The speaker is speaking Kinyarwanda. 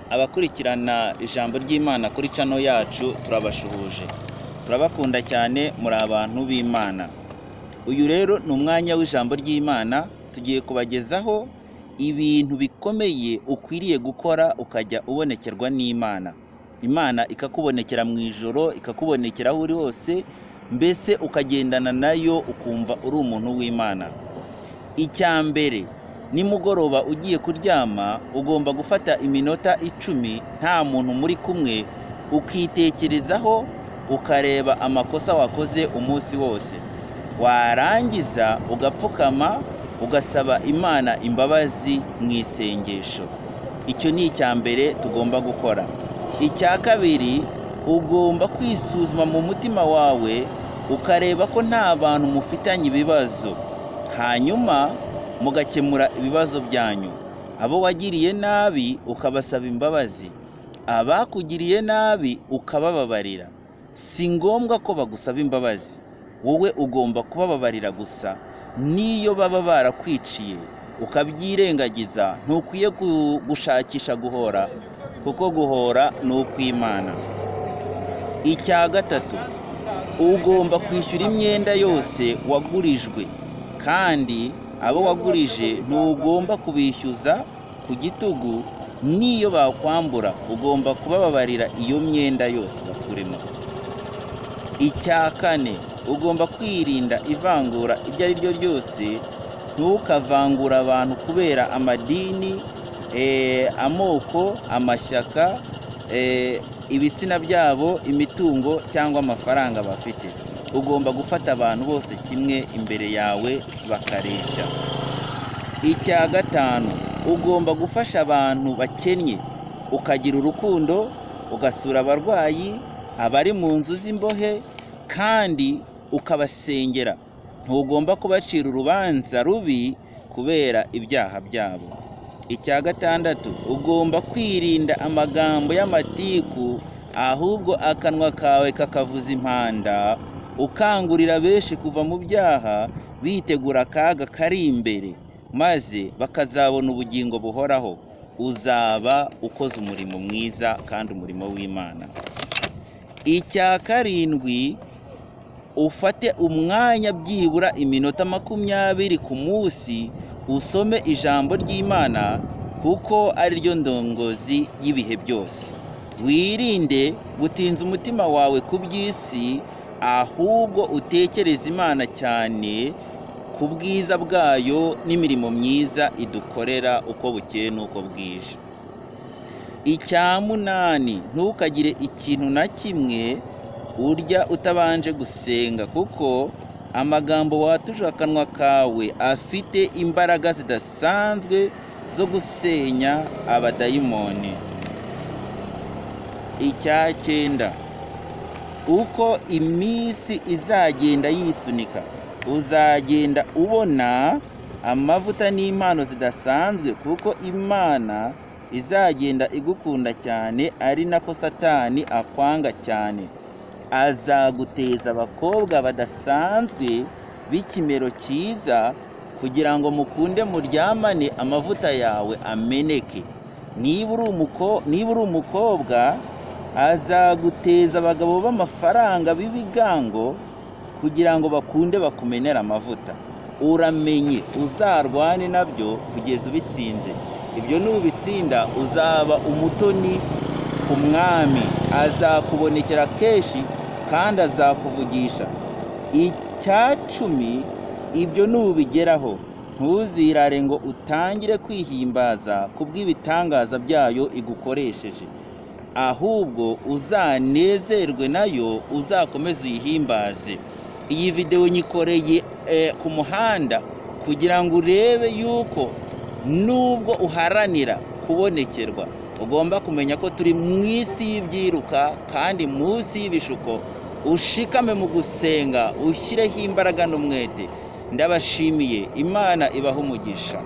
Abakurikirana ijambo ry'Imana kuri channel yacu turabashuhuje. Turabakunda cyane muri abantu b'Imana. Uyu rero ni umwanya w'ijambo ry'Imana, tugiye kubagezaho ibintu bikomeye ukwiriye gukora ukajya ubonekerwa n'Imana. Imana ikakubonekera mu ijoro, ikakubonekera aho uri hose, mbese ukagendana nayo ukumva uri umuntu w'Imana. Icyambere, nimugoroba ugiye kuryama ugomba gufata iminota 10 nta muntu muri kumwe, ukitekerezaho ukareba amakosa wakoze umunsi wose. Warangiza ugapfukama ugasaba Imana imbabazi mu isengesho. Icyo ni icyambere tugomba gukora. Icya kabiri, ugomba kwisuzuma mu mutima wawe ukareba ko nta bantu mufitanye ibibazo, hanyuma mugakemura ibibazo byanyu. Abo wagiriye nabi ukabasaba imbabazi, abakugiriye nabi ukabababarira. Si ngombwa ko bagusaba imbabazi, wowe ugomba kubababarira gusa. Niyo baba barakwiciye ukabyirengagiza, ntukwiye gushakisha guhora, kuko guhora ni ukw'Imana. Icya gatatu, ugomba kwishyura imyenda yose wagurijwe, kandi abo wagurije ntugomba kubishyuza ku gitugu. Niyo bakwambura ugomba kubababarira iyo myenda yose bakurimo. Icya kane, ugomba kwirinda ivangura iryo ari ryo ryose. Ntukavangura abantu kubera amadini, amoko, amashyaka, ibitsina byabo, imitungo cyangwa amafaranga bafite. Ugomba gufata abantu bose kimwe imbere yawe bakareshya. Icya gatanu, ugomba gufasha abantu bakennye, ukagira urukundo, ugasura abarwayi, abari mu nzu z'imbohe, kandi ukabasengera. Ntugomba kubacira urubanza rubi kubera ibyaha byabo. Icya gatandatu, ugomba kwirinda amagambo y'amatiku, ahubwo akanwa kawe kakavuza impanda, ukangurira benshi kuva mu byaha, bitegura akaga kari imbere, maze bakazabona ubugingo buhoraho. Uzaba ukoze umurimo mwiza kandi umurimo w'Imana. Icya karindwi, ufate umwanya byibura iminota 20 ku munsi usome ijambo ry'Imana, kuko ari ryo ndongozi y'ibihe byose. Wirinde gutinza umutima wawe ku by'isi, ahubwo utekereza Imana cyane ku bwiza bwayo n'imirimo myiza idukorera uko bukeye n'uko bwije. Icya munani, ntukagire ikintu na kimwe urya utabanje gusenga, kuko amagambo watuje akanwa kawe afite imbaraga zidasanzwe zo gusenya abadayimoni. Icya cyenda, uko iminsi izagenda yisunika, uzagenda ubona amavuta n'impano zidasanzwe, kuko Imana izagenda igukunda cyane, ari nako Satani akwanga cyane. Azaguteza abakobwa badasanzwe b'ikimero cyiza, kugira ngo mukunde muryamane amavuta yawe ameneke. Niba uri umukobwa, azaguteza abagabo b'amafaranga b'ibigango, kugira ngo bakunde bakumenera amavuta. Uramenye uzarwane nabyo kugeza ubitsinze. Ibyo nubitsinda uzaba umutoni ku mwami, azakubonekera kenshi kandi azakuvugisha. Icya 10, ibyo nubigeraho ntuzirare ngo utangire kwihimbaza kubw'ibitangaza byayo igukoresheje, ahubwo uzanezerwe nayo, uzakomeze uyihimbaze. Iyi video nyikoreye ku muhanda kugira ngo urebe yuko nubwo uharanira kubonekerwa, ugomba kumenya ko turi mu isi y'ibyiruka kandi munsi y'ibishuko. Ushikame mu gusenga, ushyireho imbaraga n'umwete. Ndabashimiye. Imana ibahe umugisha.